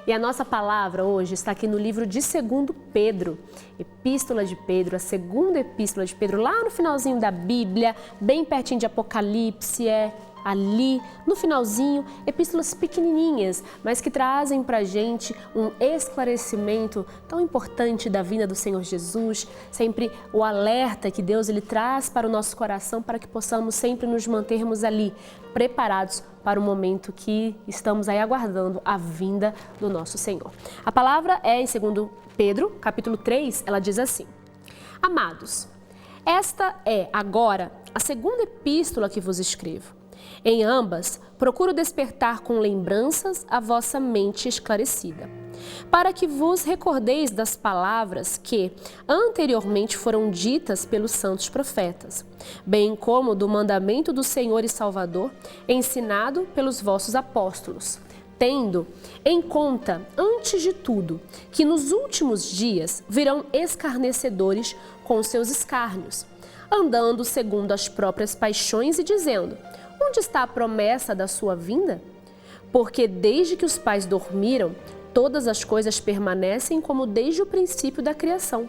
E a nossa palavra hoje está aqui no livro de 2 Pedro, Epístola de Pedro, a segunda Epístola de Pedro, lá no finalzinho da Bíblia, bem pertinho de Apocalipse, ali no finalzinho, epístolas pequenininhas, mas que trazem para a gente um esclarecimento tão importante da vinda do Senhor Jesus, sempre o alerta que Deus ele traz para o nosso coração para que possamos sempre nos mantermos ali, preparados para o momento que estamos aí aguardando a vinda do nosso Senhor. A palavra é em 2 Pedro, capítulo 3, ela diz assim: Amados, esta é agora a segunda epístola que vos escrevo. Em ambas, procuro despertar com lembranças a vossa mente esclarecida, para que vos recordeis das palavras que anteriormente foram ditas pelos santos profetas, bem como do mandamento do Senhor e Salvador, ensinado pelos vossos apóstolos, tendo em conta, antes de tudo, que nos últimos dias virão escarnecedores com seus escárnios, andando segundo as próprias paixões e dizendo: onde está a promessa da sua vinda? Porque desde que os pais dormiram, todas as coisas permanecem como desde o princípio da criação.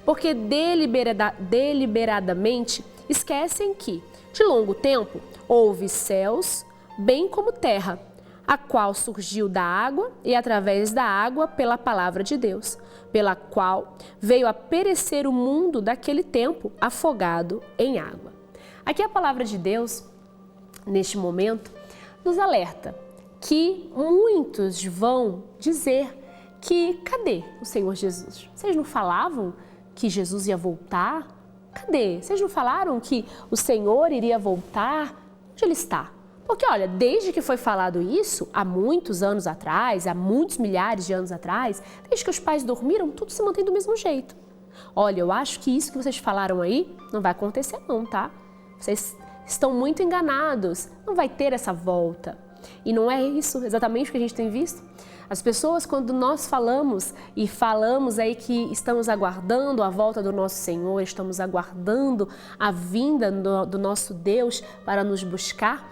Porque deliberadamente esquecem que, de longo tempo, houve céus, bem como terra, a qual surgiu da água e através da água pela palavra de Deus, pela qual veio a perecer o mundo daquele tempo afogado em água. Aqui a palavra de Deus, neste momento, nos alerta que muitos vão dizer que cadê o Senhor Jesus? Vocês não falavam que Jesus ia voltar? Cadê? Vocês não falaram que o Senhor iria voltar? Onde ele está? Porque olha, desde que foi falado isso, há muitos anos atrás, há muitos milhares de anos atrás, desde que os pais dormiram, tudo se mantém do mesmo jeito. Olha, eu acho que isso que vocês falaram aí não vai acontecer não, tá? Vocês estão muito enganados, não vai ter essa volta. E não é isso exatamente o que a gente tem visto? As pessoas, quando nós falamos aí que estamos aguardando a volta do nosso Senhor, estamos aguardando a vinda do nosso Deus para nos buscar,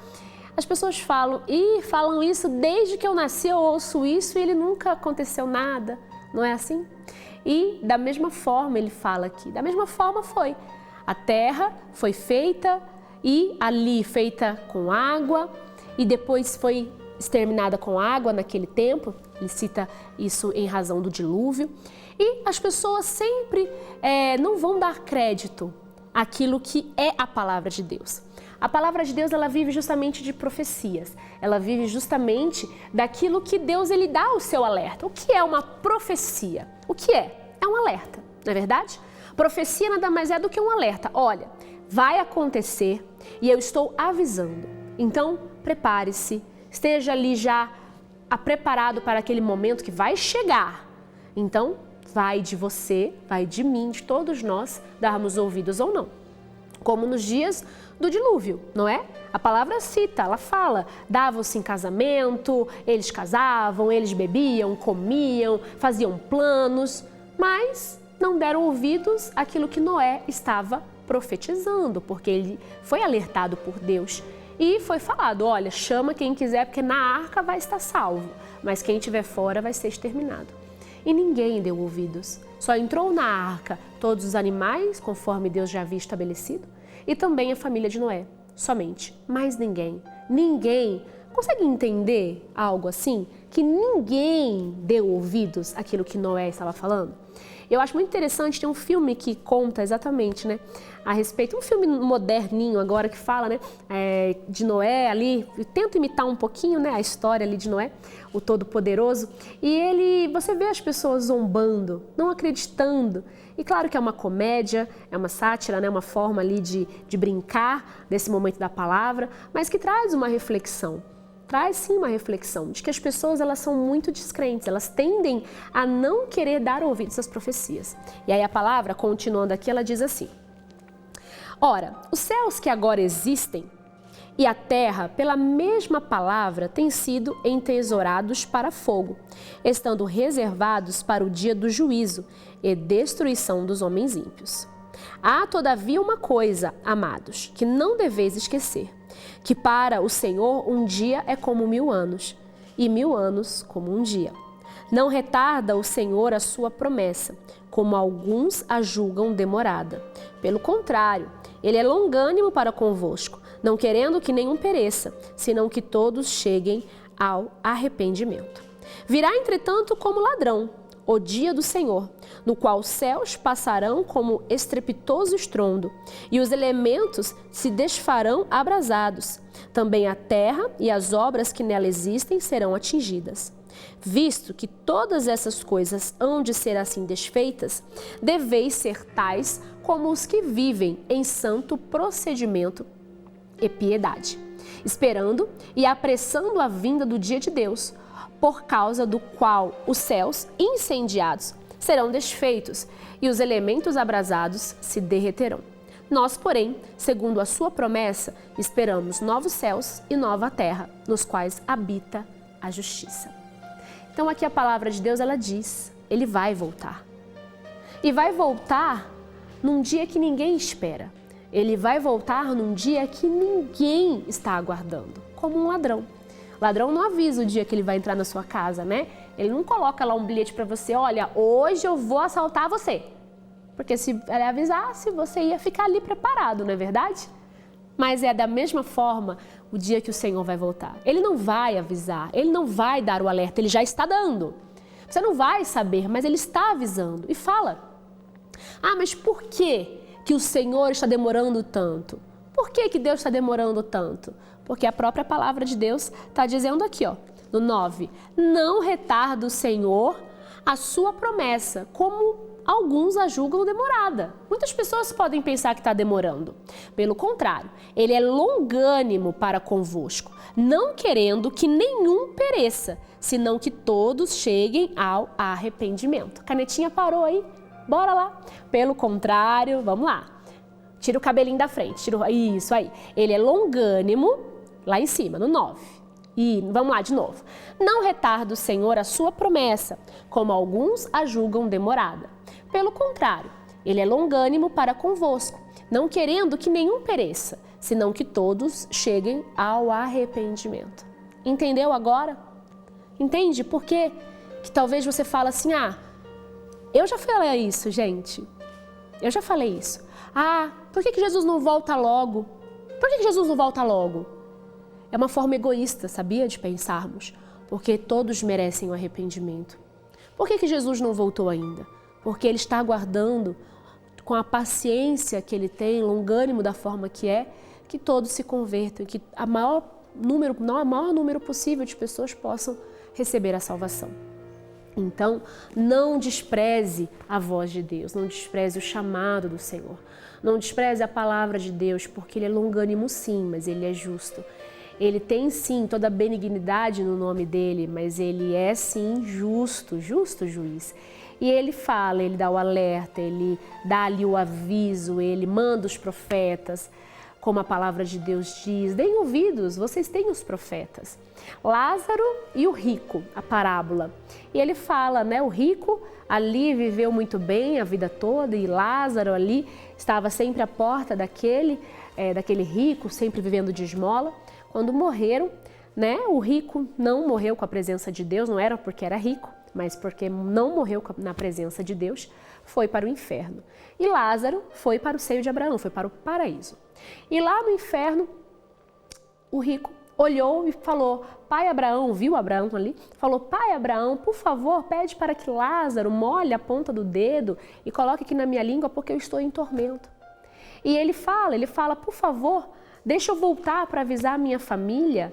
as pessoas falam isso desde que eu nasci, eu ouço isso e ele nunca aconteceu nada, não é assim? E da mesma forma ele fala aqui, da mesma forma foi. A terra foi feita e ali feita com água e depois foi exterminada com água naquele tempo, ele cita isso em razão do dilúvio, e as pessoas sempre não vão dar crédito àquilo que é a palavra de Deus. A palavra de Deus, ela vive justamente de profecias, ela vive justamente daquilo que Deus ele dá o seu alerta. O que é uma profecia? O que é? É um alerta, não é verdade? Profecia nada mais é do que um alerta. Olha, vai acontecer e eu estou avisando. Então, prepare-se, esteja ali já preparado para aquele momento que vai chegar. Então, vai de você, vai de mim, de todos nós, darmos ouvidos ou não. Como nos dias do dilúvio, não é? A palavra cita, ela fala, davam-se em casamento, eles casavam, eles bebiam, comiam, faziam planos, mas não deram ouvidos àquilo que Noé estava profetizando, porque ele foi alertado por Deus e foi falado, olha, chama quem quiser porque na arca vai estar salvo, mas quem estiver fora vai ser exterminado. E ninguém deu ouvidos, só entrou na arca todos os animais, conforme Deus já havia estabelecido, e também a família de Noé, somente, mais ninguém. Ninguém consegue entender algo assim? Que ninguém deu ouvidos àquilo que Noé estava falando? Eu acho muito interessante, tem um filme que conta exatamente, né, a respeito, um filme moderninho agora que fala, né, de Noé ali, eu tento imitar um pouquinho, né, a história ali de Noé, o Todo-Poderoso, e você vê as pessoas zombando, não acreditando, e claro que é uma comédia, é uma sátira, né, uma forma ali de brincar desse momento da palavra, mas que traz uma reflexão. Traz sim uma reflexão de que as pessoas elas são muito descrentes, elas tendem a não querer dar ouvidos às profecias. E aí a palavra, continuando aqui, ela diz assim: ora, os céus que agora existem e a terra, pela mesma palavra, têm sido entesourados para fogo, estando reservados para o dia do juízo e destruição dos homens ímpios. Há, todavia, uma coisa, amados, que não deveis esquecer, que para o Senhor um dia é como 1000 anos, e 1000 anos como um dia. Não retarda o Senhor a sua promessa, como alguns a julgam demorada. Pelo contrário, ele é longânimo para convosco, não querendo que nenhum pereça, senão que todos cheguem ao arrependimento. Virá, entretanto, como ladrão o dia do Senhor, no qual os céus passarão como estrepitoso estrondo, e os elementos se desfarão abrasados. Também a terra e as obras que nela existem serão atingidas. Visto que todas essas coisas hão de ser assim desfeitas, deveis ser tais como os que vivem em santo procedimento e piedade, esperando e apressando a vinda do dia de Deus, por causa do qual os céus incendiados serão desfeitos e os elementos abrasados se derreterão. Nós, porém, segundo a sua promessa, esperamos novos céus e nova terra, nos quais habita a justiça. Então aqui a palavra de Deus, ela diz, ele vai voltar. E vai voltar num dia que ninguém espera. Ele vai voltar num dia que ninguém está aguardando, como um ladrão. O ladrão não avisa o dia que ele vai entrar na sua casa, né? Ele não coloca lá um bilhete para você, olha, hoje eu vou assaltar você. Porque se ele avisasse, você ia ficar ali preparado, não é verdade? Mas é da mesma forma o dia que o Senhor vai voltar. Ele não vai avisar, ele não vai dar o alerta, ele já está dando. Você não vai saber, mas ele está avisando e fala. Ah, mas por que o Senhor está demorando tanto? Por que Deus está demorando tanto? Porque a própria palavra de Deus está dizendo aqui, ó, no 9, não retarda o Senhor a sua promessa, como alguns a julgam demorada. Muitas pessoas podem pensar que está demorando. Pelo contrário, ele é longânimo para convosco, não querendo que nenhum pereça, senão que todos cheguem ao arrependimento. Canetinha parou aí? Bora lá. Pelo contrário, vamos lá. Tira o cabelinho da frente. Isso aí. Ele é longânimo, lá em cima, no 9. E vamos lá de novo. Não retarda o Senhor a sua promessa, como alguns a julgam demorada. Pelo contrário, ele é longânimo para convosco, não querendo que nenhum pereça, senão que todos cheguem ao arrependimento. Entendeu agora? Entende? Por que talvez você fale assim, eu já falei isso, gente. Eu já falei isso. Por que Jesus não volta logo? Por que Jesus não volta logo? É uma forma egoísta, sabia, de pensarmos? Porque todos merecem o arrependimento. Por que Jesus não voltou ainda? Porque ele está aguardando, com a paciência que ele tem, longânimo da forma que é, que todos se convertam, que o maior número possível de pessoas possam receber a salvação. Então, não despreze a voz de Deus, não despreze o chamado do Senhor, não despreze a palavra de Deus, porque ele é longânimo sim, mas ele é justo. Ele tem sim toda a benignidade no nome dele, mas ele é sim justo juiz. E ele fala, ele dá o alerta, ele dá ali o aviso, ele manda os profetas, como a palavra de Deus diz, deem ouvidos, vocês têm os profetas. Lázaro e o rico, a parábola. E ele fala, né, o rico ali viveu muito bem a vida toda e Lázaro ali estava sempre à porta daquele rico, sempre vivendo de esmola. Quando morreram, né, o rico não morreu com a presença de Deus, não era porque era rico, mas porque não morreu na presença de Deus, foi para o inferno. E Lázaro foi para o seio de Abraão, foi para o paraíso. E lá no inferno, o rico olhou e falou, pai Abraão, viu Abraão ali? Falou, pai Abraão, por favor, pede para que Lázaro molhe a ponta do dedo e coloque aqui na minha língua porque eu estou em tormento. E ele fala, por favor, deixa eu voltar para avisar a minha família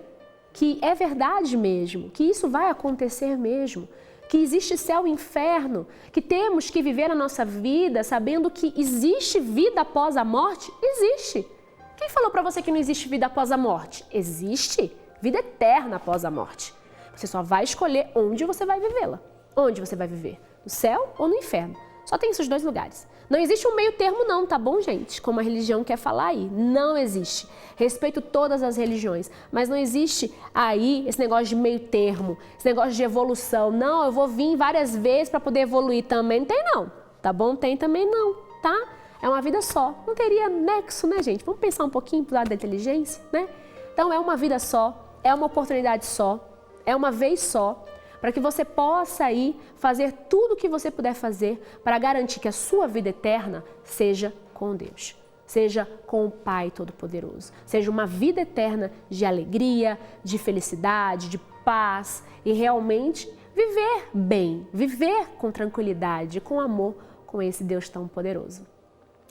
que é verdade mesmo, que isso vai acontecer mesmo, que existe céu e inferno, que temos que viver a nossa vida sabendo que existe vida após a morte? Existe. Quem falou para você que não existe vida após a morte? Existe vida eterna após a morte. Você só vai escolher onde você vai vivê-la. Onde você vai viver? No céu ou no inferno? Só tem esses dois lugares. Não existe um meio termo não, tá bom, gente? Como a religião quer falar aí. Não existe. Respeito todas as religiões, mas não existe aí esse negócio de meio termo, esse negócio de evolução. Não, eu vou vir várias vezes para poder evoluir também. Não tem não, tá bom? Tem também não, tá? É uma vida só. Não teria nexo, né, gente? Vamos pensar um pouquinho pro lado da inteligência, né? Então é uma vida só, é uma oportunidade só, é uma vez só, para que você possa aí fazer tudo o que você puder fazer para garantir que a sua vida eterna seja com Deus, seja com o Pai Todo-Poderoso, seja uma vida eterna de alegria, de felicidade, de paz e realmente viver bem, viver com tranquilidade, com amor, com esse Deus tão poderoso.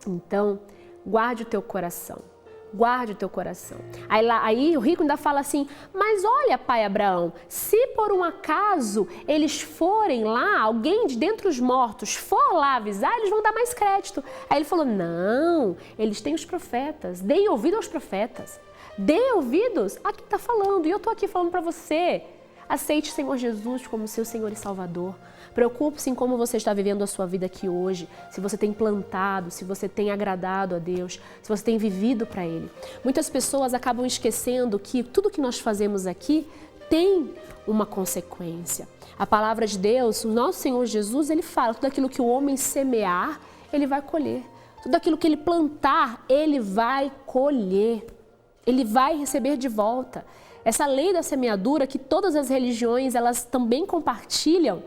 Então, guarde o teu coração. Guarde o teu coração. Aí o rico ainda fala assim, mas olha, pai Abraão, se por um acaso eles forem lá, alguém de dentre os mortos for lá avisar, eles vão dar mais crédito. Aí ele falou, não, eles têm os profetas, deem ouvido aos profetas. Dê ouvidos a quem está falando, e eu estou aqui falando para você. Aceite o Senhor Jesus como seu Senhor e Salvador. Preocupe-se em como você está vivendo a sua vida aqui hoje, se você tem plantado, se você tem agradado a Deus, se você tem vivido para Ele. Muitas pessoas acabam esquecendo que tudo que nós fazemos aqui tem uma consequência. A palavra de Deus, o nosso Senhor Jesus, Ele fala, tudo aquilo que o homem semear, ele vai colher. Tudo aquilo que ele plantar, ele vai colher. Ele vai receber de volta. Essa lei da semeadura que todas as religiões elas também compartilham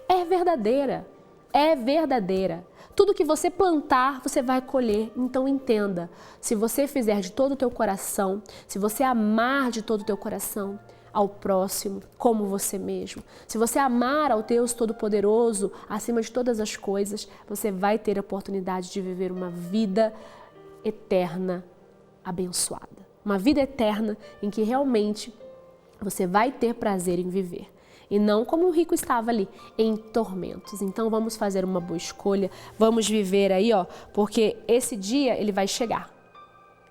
é verdadeira, é verdadeira. Tudo que você plantar, você vai colher. Então entenda, se você fizer de todo o teu coração, se você amar de todo o teu coração ao próximo como você mesmo, se você amar ao Deus Todo-Poderoso acima de todas as coisas, você vai ter a oportunidade de viver uma vida eterna abençoada. Uma vida eterna em que realmente você vai ter prazer em viver. E não como o rico estava ali, em tormentos. Então vamos fazer uma boa escolha, vamos viver aí, ó, porque esse dia ele vai chegar.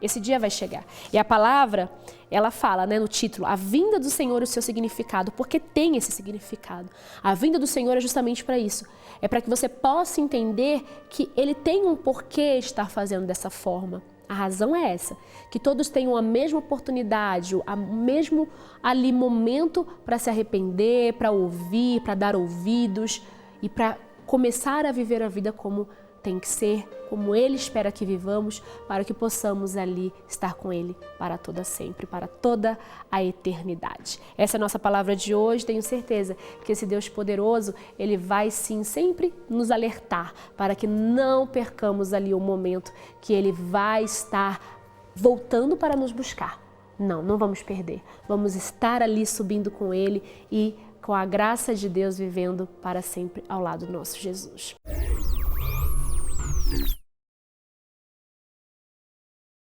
Esse dia vai chegar. E a palavra, ela fala, né, no título, a vinda do Senhor e o seu significado, porque tem esse significado. A vinda do Senhor é justamente para isso. É para que você possa entender que Ele tem um porquê de estar fazendo dessa forma. A razão é essa, que todos tenham a mesma oportunidade, o mesmo ali momento para se arrepender, para ouvir, para dar ouvidos e para começar a viver a vida como tem que ser, como Ele espera que vivamos, para que possamos ali estar com Ele para toda sempre, para toda a eternidade. Essa é a nossa palavra de hoje. Tenho certeza que esse Deus poderoso, Ele vai sim sempre nos alertar para que não percamos ali o momento que Ele vai estar voltando para nos buscar. Não, não vamos perder. Vamos estar ali subindo com Ele e com a graça de Deus vivendo para sempre ao lado do nosso Jesus.